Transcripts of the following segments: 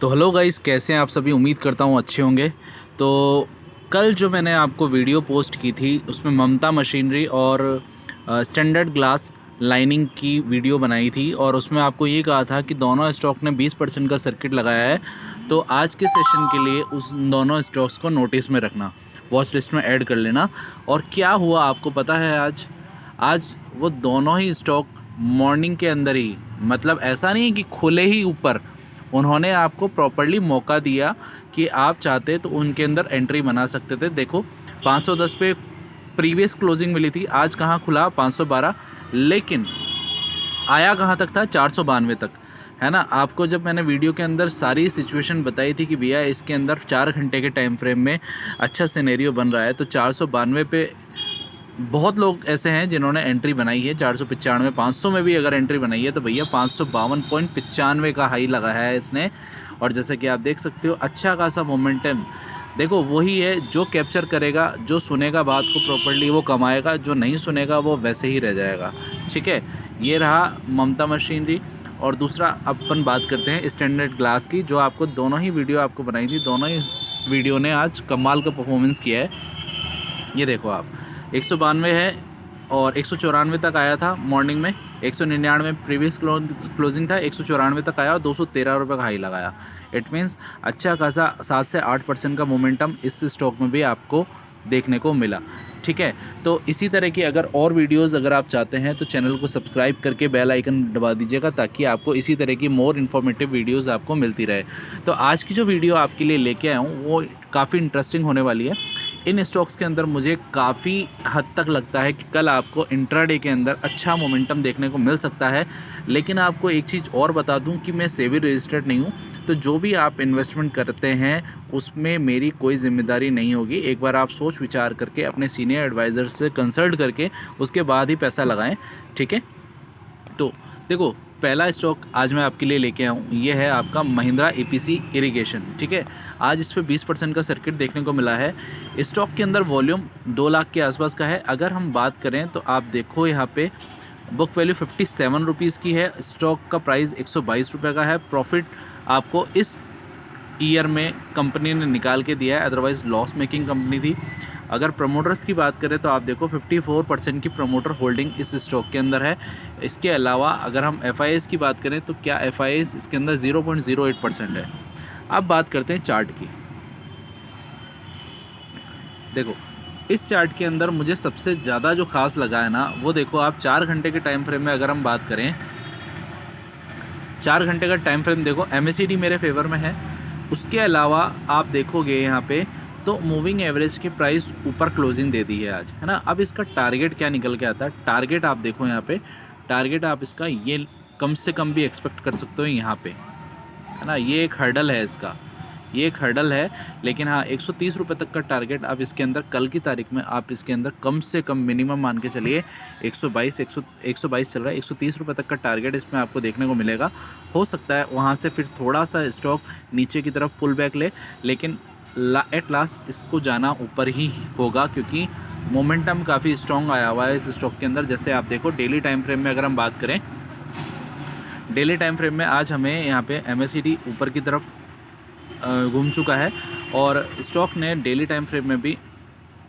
तो hello guys, कैसे हैं आप सभी। उम्मीद करता हूँ अच्छे होंगे। तो कल जो मैंने आपको वीडियो पोस्ट की थी उसमें ममता मशीनरी और स्टैंडर्ड ग्लास लाइनिंग की वीडियो बनाई थी और उसमें आपको ये कहा था कि दोनों स्टॉक ने 20% का सर्किट लगाया है। तो आज के सेशन के लिए उस दोनों स्टॉक्स को नोटिस में रखना, वॉच लिस्ट में ऐड कर लेना। और क्या हुआ आपको पता है, आज आज वो दोनों ही स्टॉक मॉर्निंग के अंदर ही, मतलब ऐसा नहीं कि खुले ही ऊपर, उन्होंने आपको प्रॉपर्ली मौका दिया कि आप चाहते तो उनके अंदर एंट्री बना सकते थे। देखो 510 पे प्रीवियस क्लोजिंग मिली थी, आज कहाँ खुला 512, लेकिन आया कहाँ तक था 492 तक, है ना। आपको जब मैंने वीडियो के अंदर सारी सिचुएशन बताई थी कि भैया इसके अंदर 4 घंटे के टाइम फ्रेम में अच्छा सिनेरियो बन रहा है, तो 492 पे बहुत लोग ऐसे हैं जिन्होंने एंट्री बनाई है। 495 500 में भी अगर एंट्री बनाई है तो भैया 552.95 का हाई लगा है इसने। और जैसे कि आप देख सकते हो अच्छा खासा मोमेंटम। देखो वही है, जो कैप्चर करेगा, जो सुनेगा बात को प्रॉपर्ली वो कमाएगा, जो नहीं सुनेगा वो वैसे ही रह जाएगा। ठीक है, ये रहा ममता मशीनरी। और दूसरा अपन बात करते हैं स्टैंडर्ड ग्लास की, जो आपको दोनों ही वीडियो आपको बनाई थी, दोनों ही वीडियो ने आज कमाल का परफॉर्मेंस किया है। ये देखो आप 192 है और 194 तक आया था मॉर्निंग में, 199 प्रीवियस क्लोजिंग था, 194 तक आया और 213 रुपये का हाई लगाया। इट मीन्स अच्छा खासा 7 से 8% का मोमेंटम इस स्टॉक में भी आपको देखने को मिला। ठीक है, तो इसी तरह की अगर और वीडियोस अगर आप चाहते हैं तो चैनल को सब्सक्राइब करके बेल आइकन दबा दीजिएगा, ताकि आपको इसी तरह की मोर इन्फॉर्मेटिव वीडियोस आपको मिलती रहे। तो आज की जो वीडियो आपके लिए लेके आया हूँ वो काफ़ी इंटरेस्टिंग होने वाली है। इन स्टॉक्स के अंदर मुझे काफ़ी हद तक लगता है कि कल आपको इंट्राडे के अंदर अच्छा मोमेंटम देखने को मिल सकता है। लेकिन आपको एक चीज़ और बता दूं कि मैं सेबी रजिस्टर्ड नहीं हूं, तो जो भी आप इन्वेस्टमेंट करते हैं उसमें मेरी कोई जिम्मेदारी नहीं होगी। एक बार आप सोच विचार करके अपने सीनियर एडवाइज़र से कंसल्ट करके उसके बाद ही पैसा लगाएं। ठीक है, तो देखो पहला स्टॉक आज मैं आपके लिए लेके आया हूँ, ये है आपका महिंद्रा ईपीसी इरिगेशन। ठीक है, आज इस पर 20% का सर्किट देखने को मिला है। स्टॉक के अंदर वॉल्यूम 2 लाख के आसपास का है। अगर हम बात करें तो आप देखो यहाँ पे बुक वैल्यू 57 रुपीज़ की है, स्टॉक का प्राइस 122 रुपये का है। प्रॉफिट आपको इस ईयर में कंपनी ने निकाल के दिया है, अदरवाइज़ लॉस मेकिंग कंपनी थी। अगर प्रमोटर्स की बात करें तो आप देखो 54% की प्रमोटर होल्डिंग इस स्टॉक के अंदर है। इसके अलावा अगर हम एफआईएस की बात करें तो क्या एफआईएस इसके अंदर 0.08% है। अब बात करते हैं चार्ट की। देखो इस चार्ट के अंदर मुझे सबसे ज़्यादा जो खास लगा है ना, वो देखो आप 4 घंटे के टाइम फ्रेम में अगर हम बात करें, 4 घंटे का टाइम फ्रेम देखो, एमएसीडी मेरे फेवर में है। उसके अलावा आप देखोगे यहाँ पे तो मूविंग एवरेज के प्राइस ऊपर क्लोजिंग दे दी है आज, है ना। अब इसका टारगेट क्या निकल के आता है, टारगेट आप देखो यहाँ पे, टारगेट आप इसका ये कम से कम भी एक्सपेक्ट कर सकते हो यहाँ पे, है ना। ये एक हर्डल है इसका, ये एक हर्डल है। लेकिन हाँ 130 रुपये तक का टारगेट आप इसके अंदर कल की तारीख में आप इसके अंदर कम से कम मिनिमम मान के चलिए 122 चल रहा है, 130 रुपये तक का टारगेट इसमें आपको देखने को मिलेगा। हो सकता है वहाँ से फिर थोड़ा सा स्टॉक नीचे की तरफ पुल बैक ले, लेकिन एट लास्ट इसको जाना ऊपर ही होगा, क्योंकि मोमेंटम काफ़ी स्ट्रॉन्ग आया हुआ है इस स्टॉक के अंदर। जैसे आप देखो डेली टाइम फ्रेम में अगर हम बात करें, डेली टाइम फ्रेम में आज हमें यहाँ पे एमएसीडी ऊपर की तरफ घूम चुका है और स्टॉक ने डेली टाइम फ्रेम में भी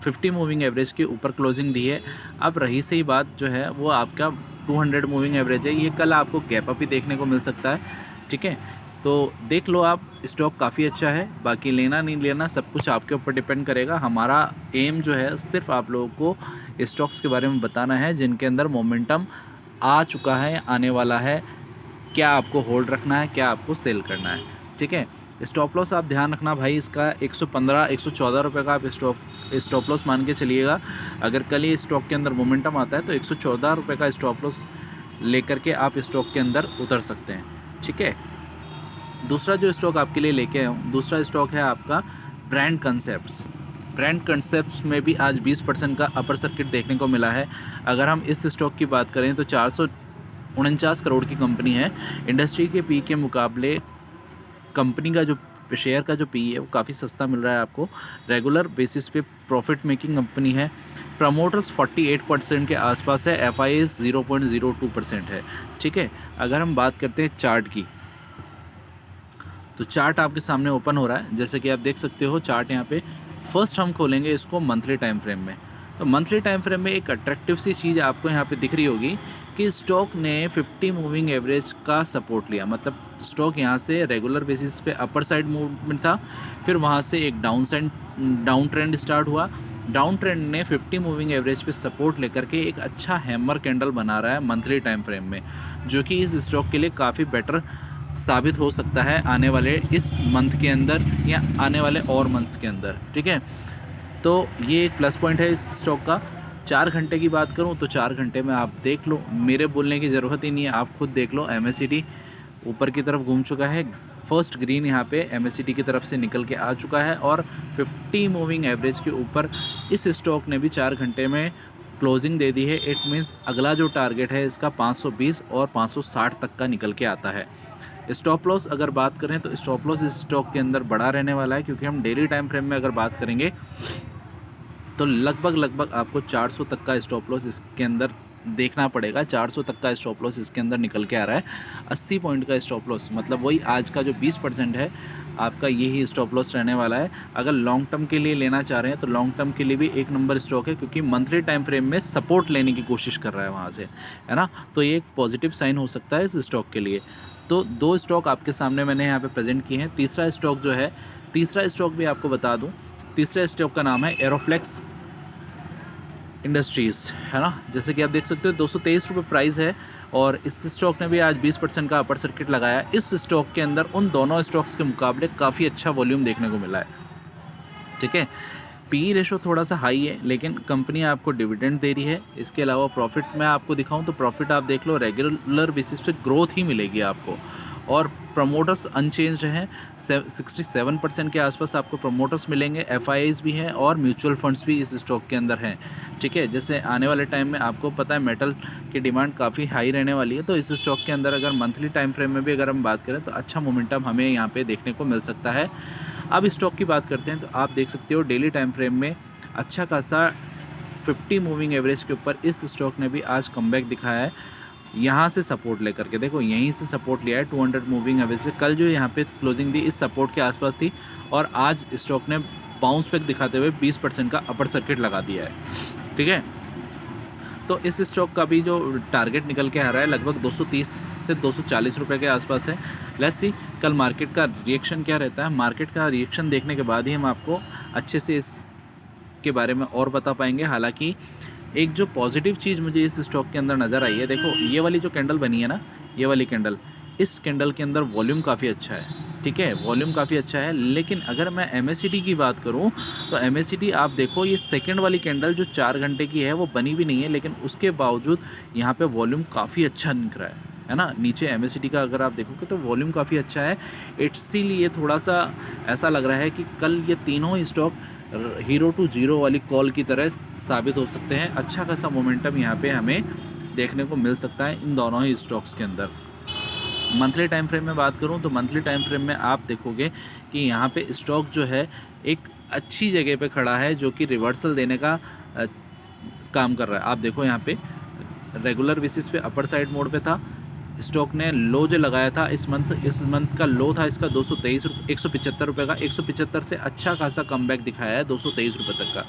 50 मूविंग एवरेज के ऊपर क्लोजिंग दी है। अब रही सही बात जो है वो आपका 200 मूविंग एवरेज है, ये कल आपको गैप अप ही देखने को मिल सकता है। ठीक है, तो देख लो आप, स्टॉक काफ़ी अच्छा है। बाकी लेना नहीं लेना सब कुछ आपके ऊपर डिपेंड करेगा। हमारा एम जो है सिर्फ आप लोगों को स्टॉक्स के बारे में बताना है जिनके अंदर मोमेंटम आ चुका है, आने वाला है। क्या आपको होल्ड रखना है, क्या आपको सेल करना है। ठीक है, स्टॉप लॉस आप ध्यान रखना भाई, इसका 115 114 रुपये का आप स्टॉप लॉस मान के चलिएगा। अगर कल ही स्टॉक के अंदर मोमेंटम आता है तो 114 रुपये का स्टॉप लॉस लेकर के आप स्टॉक के अंदर उतर सकते हैं। ठीक है, दूसरा जो स्टॉक आपके लिए लेके आया हूँ, दूसरा स्टॉक है आपका ब्रांड कंसेप्ट्स। ब्रांड कंसेप्ट्स में भी आज 20% का अपर सर्किट देखने को मिला है। अगर हम इस स्टॉक की बात करें तो 449 करोड़ की कंपनी है। इंडस्ट्री के पी के मुकाबले कंपनी का जो शेयर का जो पी है वो काफ़ी सस्ता मिल रहा है आपको। रेगुलर बेसिस पे प्रॉफिट मेकिंग कंपनी है। प्रमोटर्स 48% के आसपास है, एफआईएस 0.02% है। ठीक है, अगर हम बात करते हैं चार्ट की, तो चार्ट आपके सामने ओपन हो रहा है, जैसे कि आप देख सकते हो चार्ट यहाँ पे। फर्स्ट हम खोलेंगे इसको मंथली टाइम फ्रेम में। तो मंथली टाइम फ्रेम में एक अट्रैक्टिव सी चीज़ आपको यहाँ पे दिख रही होगी कि स्टॉक ने 50 मूविंग एवरेज का सपोर्ट लिया। मतलब स्टॉक यहाँ से रेगुलर बेसिस पे अपर साइड मूवमेंट था, फिर वहाँ से एक डाउन ट्रेंड स्टार्ट हुआ। डाउन ट्रेंड ने 50 मूविंग एवरेज पे सपोर्ट लेकर के एक अच्छा हैमर कैंडल बना रहा है मंथली टाइम फ्रेम में, जो कि इस स्टॉक के लिए काफ़ी बेटर साबित हो सकता है आने वाले इस मंथ के अंदर या आने वाले और मंथ्स के अंदर। ठीक है, तो ये एक प्लस पॉइंट है इस स्टॉक का। 4 घंटे की बात करूं तो 4 घंटे में आप देख लो, मेरे बोलने की ज़रूरत ही नहीं है, आप खुद देख लो। MACD ऊपर की तरफ घूम चुका है, फर्स्ट ग्रीन यहाँ पे MACD की तरफ से निकल के आ चुका है और 50 मूविंग एवरेज के ऊपर इस स्टॉक ने भी 4 घंटे में क्लोजिंग दे दी है। इट मीन्स अगला जो टारगेट है इसका 520 और 560 तक का निकल के आता है। स्टॉप लॉस अगर बात करें तो स्टॉप लॉस इस स्टॉक के अंदर बड़ा रहने वाला है, क्योंकि हम डेली टाइम फ्रेम में अगर बात करेंगे तो लगभग आपको 400 तक का स्टॉप लॉस इसके अंदर देखना पड़ेगा। 400 तक का स्टॉप लॉस इसके अंदर निकल के आ रहा है। 80 पॉइंट का स्टॉप लॉस, मतलब वही आज का जो 20% है आपका, यही स्टॉप लॉस रहने वाला है। अगर लॉन्ग टर्म के लिए लेना चाह रहे हैं तो लॉन्ग टर्म के लिए भी एक नंबर स्टॉक है, क्योंकि मंथली टाइम फ्रेम में सपोर्ट लेने की कोशिश कर रहा है वहाँ से, है ना। तो ये एक पॉजिटिव साइन हो सकता है इस स्टॉक के लिए। तो 2 स्टॉक आपके सामने मैंने यहाँ पे प्रेजेंट किए हैं। तीसरा स्टॉक भी आपको बता दूँ। तीसरा स्टॉक का नाम है एरोफ्लेक्स इंडस्ट्रीज़, है ना। जैसे कि आप देख सकते हो 223 रुपये प्राइस है और इस स्टॉक ने भी आज 20% का अपर सर्किट लगाया। इस स्टॉक के अंदर उन दोनों स्टॉक्स के मुकाबले काफ़ी अच्छा वॉल्यूम देखने को मिला है। ठीक है, PE रेशो थोड़ा सा हाई है, लेकिन कंपनी आपको डिविडेंड दे रही है। इसके अलावा प्रॉफिट मैं आपको दिखाऊं तो प्रॉफिट आप देख लो रेगुलर बेसिस पे ग्रोथ ही मिलेगी आपको। और प्रमोटर्स अनचेंज्ड हैं, 67% के आसपास आपको प्रमोटर्स मिलेंगे। FIIs भी हैं और म्यूचुअल फंड्स भी इस स्टॉक के अंदर हैं। ठीक है, जैसे आने वाले टाइम में आपको पता है मेटल की डिमांड काफ़ी हाई रहने वाली है, तो इस स्टॉक के अंदर अगर मंथली टाइम फ्रेम में भी अगर हम बात करें तो अच्छा मोमेंटम हमें यहाँ पे देखने को मिल सकता है। अब स्टॉक की बात करते हैं तो आप देख सकते हो डेली टाइम फ्रेम में अच्छा खासा 50 मूविंग एवरेज के ऊपर इस स्टॉक ने भी आज कमबैक दिखाया है। यहाँ से सपोर्ट लेकर के देखो, यहीं से सपोर्ट लिया है 200 मूविंग एवरेज से। कल जो यहाँ पे क्लोजिंग दी इस सपोर्ट के आसपास थी और आज स्टॉक ने बाउंस बैक दिखाते हुए 20% का अपर सर्किट लगा दिया है। ठीक है, तो इस स्टॉक का भी जो टारगेट निकल के आ रहा है लगभग 230 से 240 रुपये के आसपास है। लेट्स सी कल मार्केट का रिएक्शन क्या रहता है। मार्केट का रिएक्शन देखने के बाद ही हम आपको अच्छे से इसके बारे में और बता पाएंगे। हालांकि एक जो पॉजिटिव चीज़ मुझे इस स्टॉक के अंदर नज़र आई है, देखो ये वाली जो कैंडल बनी है ना, ये वाली कैंडल, इस कैंडल के अंदर वॉल्यूम काफ़ी अच्छा है। ठीक है, वॉल्यूम काफ़ी अच्छा है, लेकिन अगर मैं MACD की बात करूं तो MACD आप देखो ये सेकंड वाली कैंडल जो 4 घंटे की है वो बनी भी नहीं है, लेकिन उसके बावजूद यहाँ पे वॉल्यूम काफ़ी अच्छा निकल रहा है ना। नीचे MACD का अगर आप देखोगे तो वॉल्यूम काफ़ी अच्छा है। इसीलिए थोड़ा सा ऐसा लग रहा है कि कल ये तीनों ही स्टॉक हीरो टू जीरो वाली कॉल की तरह साबित हो सकते हैं। अच्छा खासा मोमेंटम यहाँ पे हमें देखने को मिल सकता है इन दोनों ही स्टॉक्स के अंदर। मंथली टाइम फ्रेम में बात करूं तो मंथली टाइम फ्रेम में आप देखोगे कि यहाँ पे स्टॉक जो है एक अच्छी जगह पे खड़ा है, जो कि रिवर्सल देने का काम कर रहा है। आप देखो यहाँ पे रेगुलर बेसिस पे अपर साइड मोड पे था। स्टॉक ने लो जो लगाया था इस मंथ का लो था इसका 175 रुपये का। 175 से अच्छा खासा कमबैक दिखाया है 223 रुपये तक का।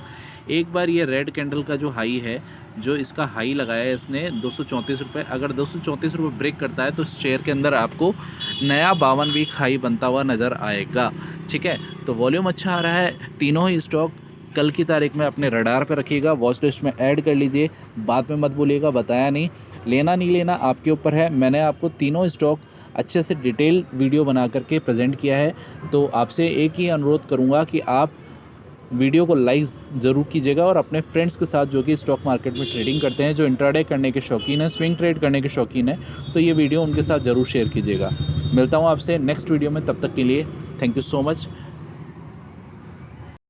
एक बार ये रेड कैंडल का जो हाई है, जो इसका हाई लगाया है इसने 234 रुपये, अगर 234 रुपये ब्रेक करता है तो शेयर के अंदर आपको नया 52 वीक हाई बनता हुआ नज़र आएगा। ठीक है, तो वॉल्यूम अच्छा आ रहा है। तीनों ही स्टॉक कल की तारीख में अपने रडार पर रखिएगा, वॉच लिस्ट में ऐड कर लीजिए। बाद में मत बोलिएगा बताया नहीं, लेना नहीं लेना आपके ऊपर है। मैंने आपको तीनों स्टॉक अच्छे से डिटेल वीडियो बना करके प्रेजेंट किया है, तो आपसे एक ही अनुरोध करूंगा कि आप वीडियो को लाइक ज़रूर कीजिएगा और अपने फ्रेंड्स के साथ जो कि स्टॉक मार्केट में ट्रेडिंग करते हैं, जो इंट्राडे करने के शौकीन हैं, स्विंग ट्रेड करने के शौकीन हैं, तो ये वीडियो उनके साथ ज़रूर शेयर कीजिएगा। मिलता हूँ आपसे नेक्स्ट वीडियो में, तब तक के लिए थैंक यू सो मच।